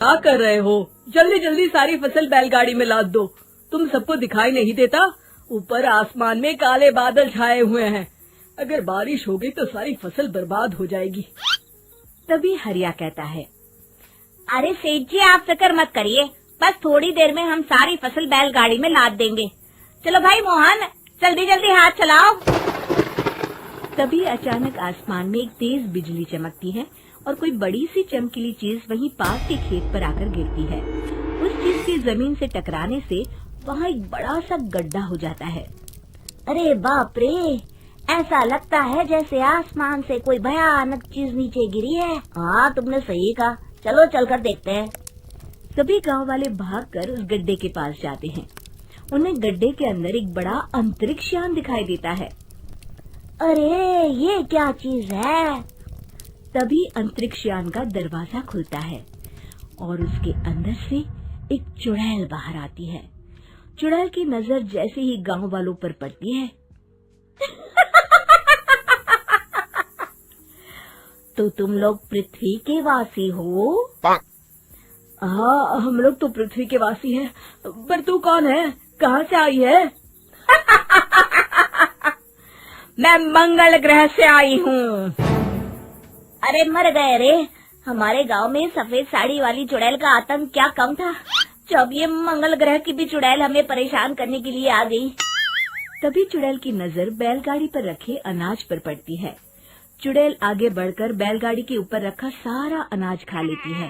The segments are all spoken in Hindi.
क्या कर रहे हो? जल्दी जल्दी सारी फसल बैलगाड़ी में लाद दो। तुम सबको दिखाई नहीं देता? ऊपर आसमान में काले बादल छाए हुए हैं। अगर बारिश हो गई तो सारी फसल बर्बाद हो जाएगी। तभी हरिया कहता है, अरे सेठ जी, आप फिक्र मत करिए, बस थोड़ी देर में हम सारी फसल बैलगाड़ी में लाद देंगे। चलो भाई मोहन, जल्दी जल्दी हाथ चलाओ। तभी अचानक आसमान में एक तेज बिजली चमकती है और कोई बड़ी सी चमकीली चीज वहीं पास के खेत पर आकर गिरती है। उस चीज के जमीन से टकराने से वहाँ एक बड़ा सा गड्ढा हो जाता है। अरे बाप रे, ऐसा लगता है जैसे आसमान से कोई भयानक चीज नीचे गिरी है। हाँ, तुमने सही कहा, चलो चलकर देखते हैं। सभी गांव वाले भागकर उस गड्ढे के पास जाते हैं। उन्हें गड्ढे के अंदर एक बड़ा अंतरिक्ष यान दिखाई देता है। अरे ये क्या चीज है? तभी अंतरिक्ष यान का दरवाजा खुलता है और उसके अंदर से एक चुड़ैल बाहर आती है। चुड़ैल की नजर जैसे ही गांव वालों पर पड़ती है तो तुम लोग पृथ्वी के वासी हो? हाँ, हम लोग तो पृथ्वी के वासी हैं। पर तू कौन है? कहाँ से आई है? मैं मंगल ग्रह से आई हूँ। अरे मर गए रे, हमारे गांव में सफेद साड़ी वाली चुड़ैल का आतंक क्या कम था, जब ये मंगल ग्रह की भी चुड़ैल हमें परेशान करने के लिए आ गई। तभी चुड़ैल की नजर बैलगाड़ी पर रखे अनाज पर पड़ती है। चुड़ैल आगे बढ़कर बैलगाड़ी के ऊपर रखा सारा अनाज खा लेती है।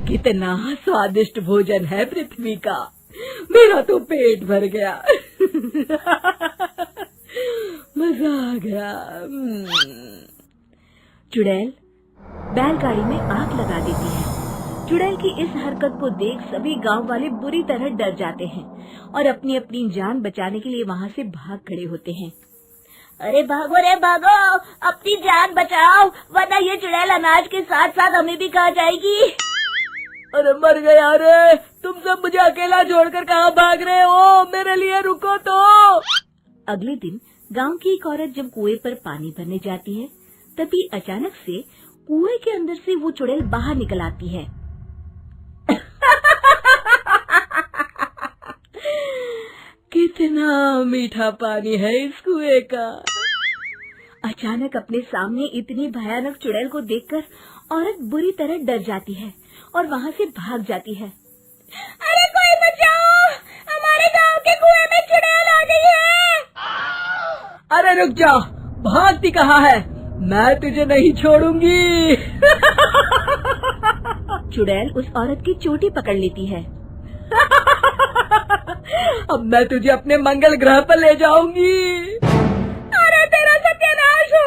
कितना स्वादिष्ट भोजन है पृथ्वी का। मेरा तो पेट भर गया। मजा आ गया। चुड़ैल बैलगाड़ी में आग लगा देती है। चुड़ैल की इस हरकत को देख सभी गांव वाले बुरी तरह डर जाते हैं और अपनी अपनी जान बचाने के लिए वहां से भाग खड़े होते हैं। अरे भागो रे भागो, अपनी जान बचाओ, वरना ये चुड़ैल अनाज के साथ साथ हमें भी खा जाएगी। अरे मर गया रे, तुम सब मुझे अकेला छोड़कर कहाँ भाग रहे हो? मेरे लिए रुको तो। अगले दिन गांव की एक औरत जब कुएं पर पानी भरने जाती है, तभी अचानक से कुएं के अंदर से वो चुड़ैल बाहर निकल आती है। कितना मीठा पानी है इस कुएं का। अचानक अपने सामने इतनी भयानक चुड़ैल को देखकर औरत बुरी तरह डर जाती है और वहाँ से भाग जाती है। अरे कोई बचाओ, हमारे गांव के कुएं में चुड़ैल आ गई है। अरे रुक जा, भागती कहाँ है? मैं तुझे नहीं छोड़ूंगी। चुड़ैल उस औरत की चोटी पकड़ लेती है। अब मैं तुझे अपने मंगल ग्रह पर ले जाऊंगी। अरे तेरा सत्यानाश हो,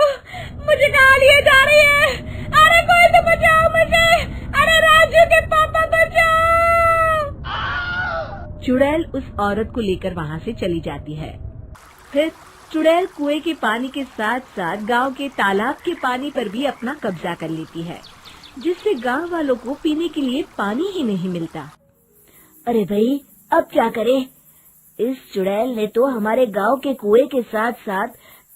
मुझे कहाँ लिए जा रही है? अरे कोई तो बचाओ मुझे। अरे राजू के पापा बचाओ। चुड़ैल उस औरत को लेकर वहाँ से चली जाती है। फिर चुड़ैल कुएं के पानी के साथ साथ गांव के तालाब के पानी पर भी अपना कब्जा कर लेती है, जिससे गांव वालों को पीने के लिए पानी ही नहीं मिलता। अरे भाई, अब क्या करें? इस चुड़ैल ने तो हमारे गांव के कुएं के साथ साथ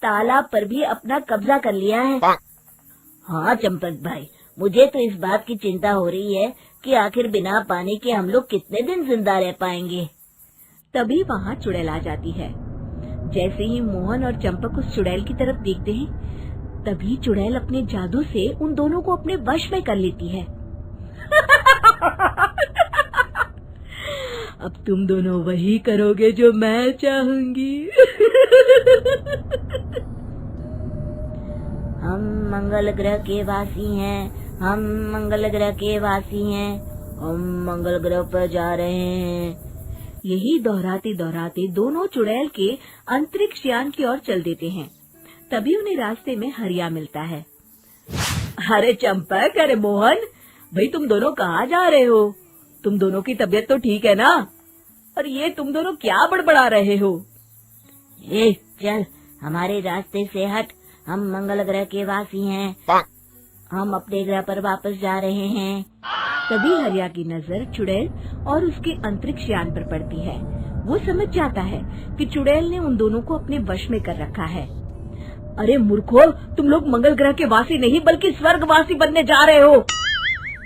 तालाब पर भी अपना कब्जा कर लिया है। हाँ चंपक भाई, मुझे तो इस बात की चिंता हो रही है कि आखिर बिना पानी के हम लोग कितने दिन जिंदा रह पाएंगे। तभी वहाँ चुड़ैल आ जाती है। जैसे ही मोहन और चंपक उस चुड़ैल की तरफ देखते हैं, तभी चुड़ैल अपने जादू से उन दोनों को अपने वश में कर लेती है। अब तुम दोनों वही करोगे जो मैं चाहूंगी। हम मंगल ग्रह के वासी हैं, हम मंगल ग्रह के वासी हैं, हम मंगल ग्रह पर जा रहे हैं। यही दोहराते दोहराते दोनों चुड़ैल के अंतरिक्ष यान की ओर चल देते हैं। तभी उन्हें रास्ते में हरिया मिलता है। अरे चंपक, अरे मोहन, भाई तुम दोनों कहाँ जा रहे हो? तुम दोनों की तबीयत तो ठीक है ना? और ये तुम दोनों क्या बड़बड़ा रहे हो? ए चल, हमारे रास्ते से हट, हम मंगल ग्रह के वासी हैं, हम अपने ग्रह पर वापस जा रहे हैं। तभी हरिया की नजर चुड़ैल और उसके अंतरिक्ष यान पर पड़ती है। वो समझ जाता है कि चुड़ैल ने उन दोनों को अपने वश में कर रखा है। अरे मूर्खों, तुम लोग मंगल ग्रह के वासी नहीं बल्कि स्वर्गवासी बनने जा रहे हो।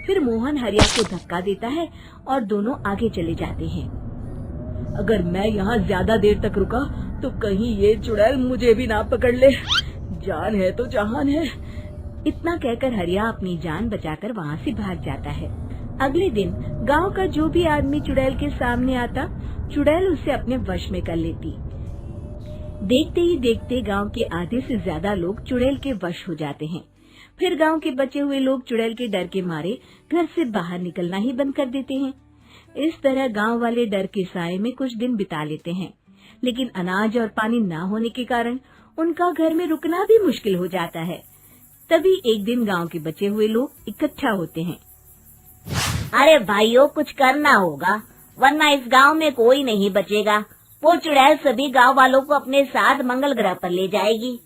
फिर मोहन हरिया को धक्का देता है और दोनों आगे चले जाते हैं। अगर मैं यहाँ ज्यादा देर तक रुका तो कहीं ये चुड़ैल मुझे भी ना पकड़ ले। जान है तो जहान है। इतना कहकर हरिया अपनी जान बचाकर वहाँ से भाग जाता है। अगले दिन गांव का जो भी आदमी चुड़ैल के सामने आता, चुड़ैल उसे अपने वश में कर लेती। देखते ही देखते गांव के आधे से ज्यादा लोग चुड़ैल के वश हो जाते हैं। फिर गांव के बचे हुए लोग चुड़ैल के डर के मारे घर से बाहर निकलना ही बंद कर देते हैं। इस तरह गांव वाले डर के साए में कुछ दिन बिता लेते हैं, लेकिन अनाज और पानी न होने के कारण उनका घर में रुकना भी मुश्किल हो जाता है। तभी एक दिन गांव के बचे हुए लोग इकट्ठा होते हैं। अरे भाइयों, कुछ करना होगा वरना इस गांव में कोई नहीं बचेगा। वो चुड़ैल सभी गांव वालों को अपने साथ मंगल ग्रह पर ले जाएगी।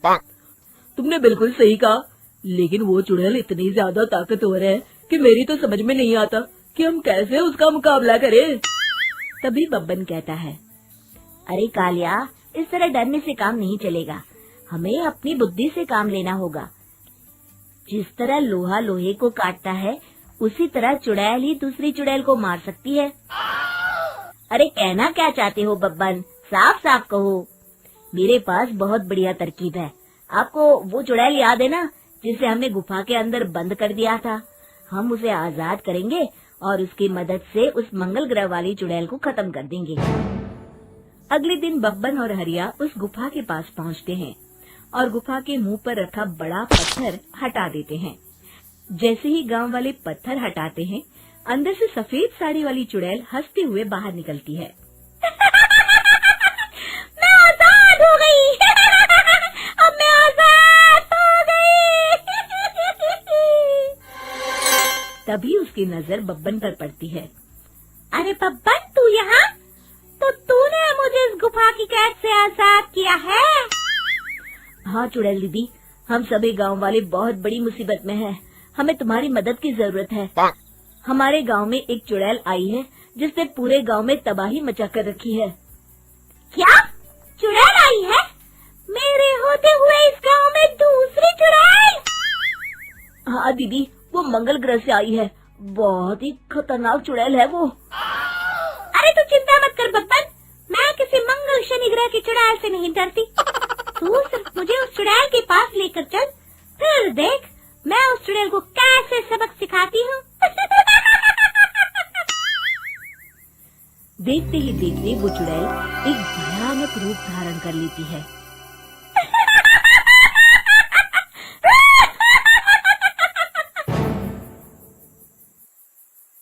तुमने बिल्कुल सही कहा, लेकिन वो चुड़ैल इतनी ज्यादा ताकतवर है कि मेरी तो समझ में नहीं आता कि हम कैसे उसका मुकाबला करें। तभी बब्बन कहता है, अरे कालिया, इस तरह डरने से काम नहीं चलेगा। हमें अपनी बुद्धि से काम लेना होगा। जिस तरह लोहा लोहे को काटता है, उसी तरह चुड़ैल ही दूसरी चुड़ैल को मार सकती है। अरे कहना क्या चाहते हो बब्बन, साफ साफ कहो। मेरे पास बहुत बढ़िया तरकीब है। आपको वो चुड़ैल याद है ना, जिसे हमने गुफा के अंदर बंद कर दिया था? हम उसे आजाद करेंगे और उसकी मदद से उस मंगल ग्रह वाली चुड़ैल को खत्म कर देंगे। अगले दिन बब्बन और हरिया उस गुफा के पास पहुंचते हैं और गुफा के मुंह पर रखा बड़ा पत्थर हटा देते हैं। जैसे ही गांव वाले पत्थर हटाते हैं, अंदर से सफेद साड़ी वाली चुड़ैल हंसते हुए बाहर निकलती है। मैं आजाद हो गई। अब मैं आजाद हो गई। तभी उसकी नजर बब्बन पर पड़ती है। अरे बब्बन, तू यहाँ? तो तूने मुझे इस गुफा की कैद से आजाद किया है? हाँ चुड़ैल दीदी, हम सभी गांव वाले बहुत बड़ी मुसीबत में हैं। हमें तुम्हारी मदद की जरूरत है। हमारे गांव में एक चुड़ैल आई है जिसने पूरे गांव में तबाही मचा कर रखी है। क्या? चुड़ैल आई है? मेरे होते हुए इस गांव में दूसरी चुड़ैल? हाँ दीदी, वो मंगल ग्रह से आई है। बहुत ही खतरनाक चुड़ैल है वो। अरे तू चिंता मत कर बब्बन, मैं किसी मंगल शनि ग्रह की चुड़ैल से नहीं डरती। तू सिर्फ मुझे उस चुड़ैल के पास लेकर चल, फिर देख मैं उस चुड़ैल को कैसे सबक सिखाती हूँ। देखते ही देखते वो चुड़ैल एक भयानक रूप धारण कर लेती है।